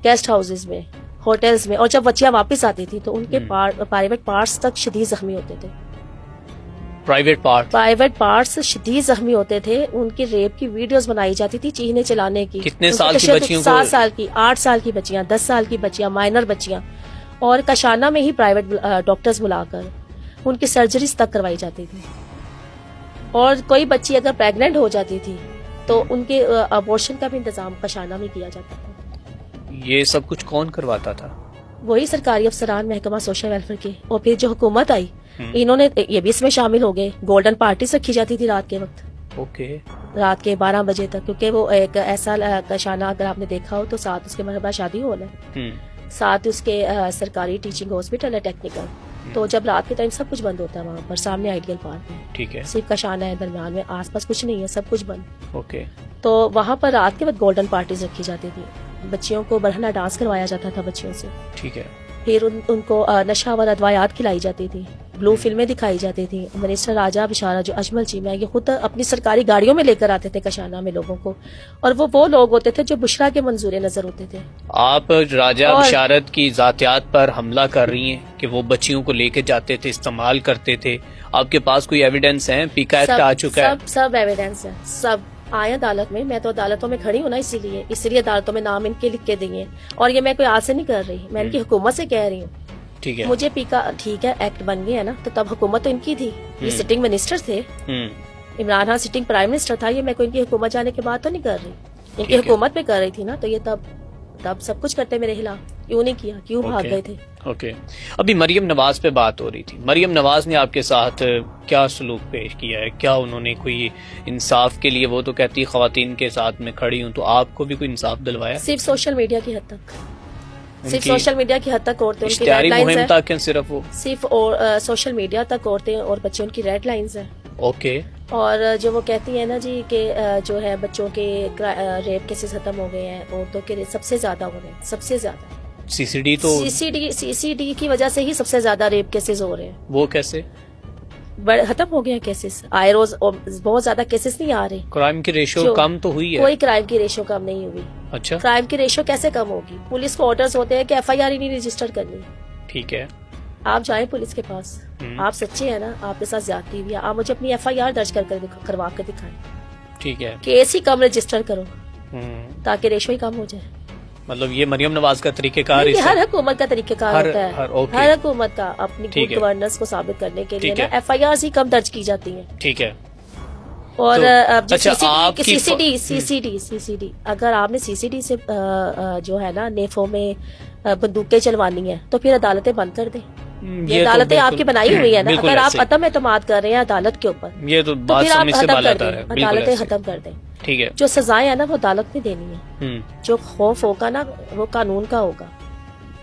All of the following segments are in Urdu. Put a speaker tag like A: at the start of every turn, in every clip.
A: گیسٹ ہاؤسز میں، ہوٹلز میں، اور جب بچیاں واپس آتی تھی تو ان کے پرائیویٹ پارٹس تک شدید زخمی ہوتے تھے. پرائیویٹ پارٹس شدید زخمی ہوتے تھے. ان کی ریپ کی ویڈیوز بنائی جاتی تھی چیخنے چلانے کی.
B: کتنے سال کی بچیوں کو؟
A: 7 سال کی، 8 سال کی بچیاں، 10 سال کی بچیاں، مائنر بچیاں، اور کشانہ میں ہی پرائیویٹ ڈاکٹرز بلا کر ان کی سرجریز تک کروائی جاتی تھی. اور کوئی بچی اگر پریگننٹ ہو جاتی تھی تو ان کے ابورشن کا بھی انتظام کشانہ میں کیا جاتا تھا.
B: یہ سب کچھ کون کرواتا تھا؟
A: وہی سرکاری افسران، محکمہ سوشل ویلفیئر کے. اور پھر جو حکومت آئی انہوں نے یہ بھی اس میں شامل ہو گئے. گولڈن پارٹیز رکھی جاتی تھی رات کے وقت،
B: اوکے،
A: رات کے 12 بجے تک، کیونکہ وہ ایک ایسا کشانہ اگر آپ نے دیکھا ہو تو ساتھ اس کے مرحبا شادی ہال ہے، ساتھ اس کے سرکاری ٹیچنگ ہاسپٹل ہے ٹیکنیکل. تو جب رات کے ٹائم سب کچھ بند ہوتا ہے وہاں پر، سامنے آئیڈیل پارک ہے،
B: ٹھیک ہے،
A: صرف کشانہ ہے درمیان میں، آس پاس کچھ نہیں ہے، سب کچھ بند.
B: اوکے.
A: تو وہاں پر رات کے وقت گولڈن پارٹیز رکھی جاتی تھی. بچیوں کو برہنہ ڈانس کروایا جاتا تھا بچیوں سے.
B: ٹھیک ہے.
A: پھر ان کو نشہ و ادویات کھلائی جاتی تھی، بلو فلمیں دکھائی جاتی تھی. منسٹر راجہ بشارہ جو اجمل چیمہ یہ خود اپنی سرکاری گاڑیوں میں لے کر آتے تھے کشانہ میں لوگوں کو، اور وہ لوگ ہوتے تھے جو بشرا کے منظور نظر ہوتے تھے.
B: آپ راجہ بشارت کی ذاتیات پر حملہ کر رہی ہیں کہ وہ بچیوں کو لے کے جاتے تھے، استعمال کرتے تھے. آپ کے پاس کوئی ایویڈنس ہے؟ پیکا ایکٹ آ چکا ہے،
A: سب ایویڈنس ہے، سب آئے عدالت میں. میں تو عدالتوں میں کھڑی ہوں نا، اسی لیے عدالتوں میں نام ان کے لکھ کے دیے. اور یہ میں کوئی آج سے نہیں کر رہی، میں ان کی حکومت سے کہہ رہی ہوں.
B: ٹھیک ہے،
A: مجھے پیکا ٹھیک ہے ایکٹ بن گیا ہے نا، تو تب حکومت تو ان کی تھی، یہ سٹنگ منسٹر تھے. Imran Khan sitting prime minister تھا. یہ میں کوئی ان کی حکومت جانے کے بعد تو نہیں کر رہی، ان کی حکومت میں کر رہی تھی نا. تو یہ تب سب کچھ کرتے میرے خلاف، کیوں نہیں کیا، کیوں بھاگ گئے تھے.
B: اوکے. ابھی مریم نواز پہ بات ہو رہی تھی. مریم نواز نے آپ کے ساتھ کیا سلوک پیش کیا ہے؟ کیا انہوں نے کوئی انصاف کے لیے، وہ تو کہتی خواتین کے ساتھ میں کھڑی ہوں، تو آپ کو بھی کوئی انصاف دلوایا؟
A: صرف سوشل میڈیا کی حد تک، صرف سوشل میڈیا کی حد تک عورتیں،
B: اشتہاری مہم تک صرف وہ
A: صرف سوشل میڈیا تک عورتیں اور بچے ان کی ریڈ لائنز ہیں.
B: اوکے.
A: اور جو وہ کہتی ہیں نا جی کہ جو ہے بچوں کے ریپ کیسز ختم ہو گئے ہیں، عورتوں کے سب سے زیادہ ہو رہے ہیں، سب سے زیادہ.
B: سی سی ڈی
A: کی وجہ سے ہی سب سے زیادہ ریپ کیسز ہو رہے ہیں.
B: وہ کیسے
A: ختم ہو گئے ہیں کیسز؟ آئے روز بہت زیادہ کیسز نہیں آ رہے.
B: کرائم کی ریشو کم تو ہوئی ہے؟
A: کوئی کرائم کی ریشو کم نہیں ہوئی.
B: اچھا.
A: کرائم کی ریشو کیسے کم ہوگی؟ پولیس کو آرڈرز ہوتے ہیں کہ ایف آئی آر ہی نہیں رجسٹر کرنی.
B: ٹھیک ہے.
A: آپ جائیں پولیس کے پاس، آپ سچے ہیں نا، آپ کے ساتھ زیادتی ہوئی ہے، آپ مجھے اپنی ایف آئی آر درج کروا کے دکھائیں.
B: ٹھیک ہے.
A: کیس ہی کم رجسٹر کرو تاکہ ریشو ہی کم ہو جائے.
B: مطلب یہ مریم نواز کا طریقہ کار ہے؟
A: ہر حکومت کا طریقہ کار ہوتا ہے، ہر حکومت کا اپنی گڈ گورننس کو ثابت کرنے کے لیے ایف آئی آر ہی کم درج کی جاتی ہیں.
B: ٹھیک ہے.
A: اور سی سی ڈی اگر آپ نے سی سی ڈی سے جو ہے نا نیفوں میں بندوقیں چلوانی ہیں تو پھر عدالتیں بند کر دیں. یہ عدالتیں آپ کی بنائی ہوئی ہیں نا، اگر آپ عدم اعتماد کر رہے ہیں عدالت کے اوپر،
B: یہ تو بات سمجھ سے بالا تر ہے.
A: عدالتیں ختم کر دیں.
B: ٹھیک ہے.
A: جو سزائیں ہیں نا وہ عدالت میں دینی ہے، جو خوف ہوگا نا وہ قانون کا ہوگا.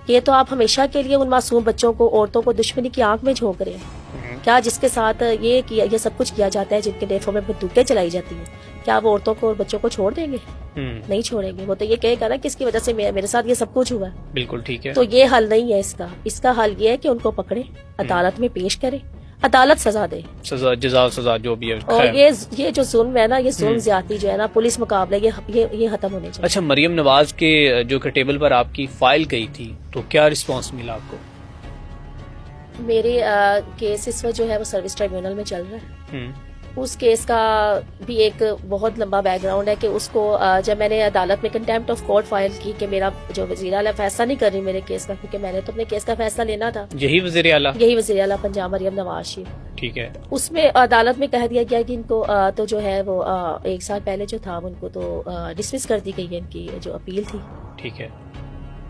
A: یہ تو آپ ہمیشہ کے لیے ان معصوم بچوں کو، عورتوں کو دشمنی کی آنکھ میں جھونک رہے ہیں. کیا جس کے ساتھ یہ سب کچھ کیا جاتا ہے، جن کے نیفوں میں بندوقیں چلائی جاتی ہیں، کیا وہ عورتوں کو اور بچوں کو چھوڑ دیں گے؟ نہیں چھوڑیں گے. وہ تو یہ کہے گا نا کہ اس کی وجہ سے میرے ساتھ یہ سب کچھ ہوا.
B: بالکل ٹھیک ہے.
A: تو یہ حل نہیں ہے اس کا حل یہ ہے کہ ان کو پکڑے، عدالت میں پیش کرے، عدالت سزا دے،
B: سزا جو بھی ہے.
A: اور یہ جو ظلم ہے نا، یہ ظلم زیادتی جو ہے نا، پولیس مقابلہ یہ ختم ہونے چاہیے.
B: اچھا، مریم نواز کے جو کہ ٹیبل پر آپ کی فائل گئی تھی تو کیا رسپانس ملا آپ کو؟
A: میرے کیس اس وقت جو ہے وہ سروس ٹریبیونل میں چل رہا ہے. اس کیس کا بھی ایک بہت لمبا بیک گراؤنڈ ہے کہ اس کو جب میں نے عدالت میں کنٹیمپٹ آف کورٹ فائل کی کہ میرا جو وزیر اعلیٰ فیصلہ نہیں کر رہی میرے کیس کا، کیونکہ میں نے تو اپنے کیس کا فیصلہ لینا تھا.
B: یہی وزیر اعلیٰ
A: پنجاب مریم نواز شریف.
B: ٹھیک ہے. اس
A: میں عدالت میں کہہ دیا گیا کہ ان کو تو جو ہے وہ 1 سال پہلے جو تھا ان کو تو ڈسمس کر دی گئی ہے، ان کی جو اپیل تھی.
B: ٹھیک ہے.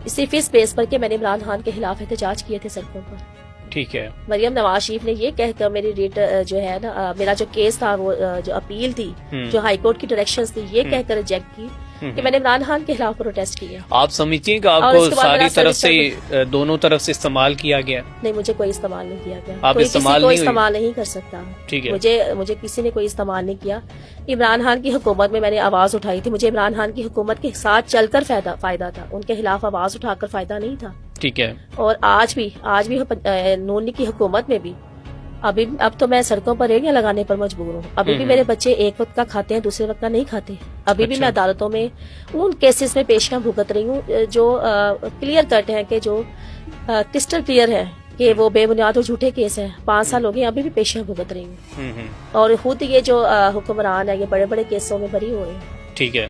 A: صرف اس بیس پر کہ میں نے عمران خان کے خلاف احتجاج کیے تھے سڑکوں پر.
B: ٹھیک ہے. مریم
A: نواز شریف نے یہ کہہ کر میری ریٹ جو ہے نا، میرا جو کیس تھا وہ جو اپیل تھی، جو ہائی کورٹ کی ڈائریکشنز تھی، یہ کہہ کر ریجیکٹ کی کہ میں نے عمران خان کے خلاف پروٹیسٹ کیا.
B: آپ سمجھتی ہیں کہ آپ کو ساری طرف سے، دونوں طرف سے استعمال کیا گیا؟
A: نہیں، مجھے کوئی استعمال نہیں کیا گیا.
B: آپ
A: استعمال نہیں کر سکتا.
B: ٹھیک ہے.
A: مجھے کسی نے کوئی استعمال نہیں کیا. عمران خان کی حکومت میں نے آواز اٹھائی تھی، مجھے عمران خان کی حکومت کے ساتھ چل کر فائدہ تھا، ان کے خلاف آواز اٹھا کر فائدہ نہیں تھا.
B: ٹھیک ہے.
A: اور آج بھی نون لیگ کی حکومت میں بھی ابھی اب تو میں سڑکوں پر ریڑیاں لگانے پر مجبور ہوں. ابھی بھی میرے بچے ایک وقت کا کھاتے ہیں, دوسرے وقت کا نہیں کھاتے. ابھی بھی میں عدالتوں میں ان کیسز میں پیشیاں بھگت رہی ہوں جو کلیئر کٹ ہیں, کہ جو کرسٹل کلیئر ہے کہ وہ بے بنیاد اور جھوٹے کیس ہیں. 5 سال ہو گئے, ابھی بھی پیشیاں بھگت رہی ہوں. اور خود یہ جو حکمران ہے یہ بڑے بڑے کیسوں میں بری ہو رہے ہیں.
B: ٹھیک ہے.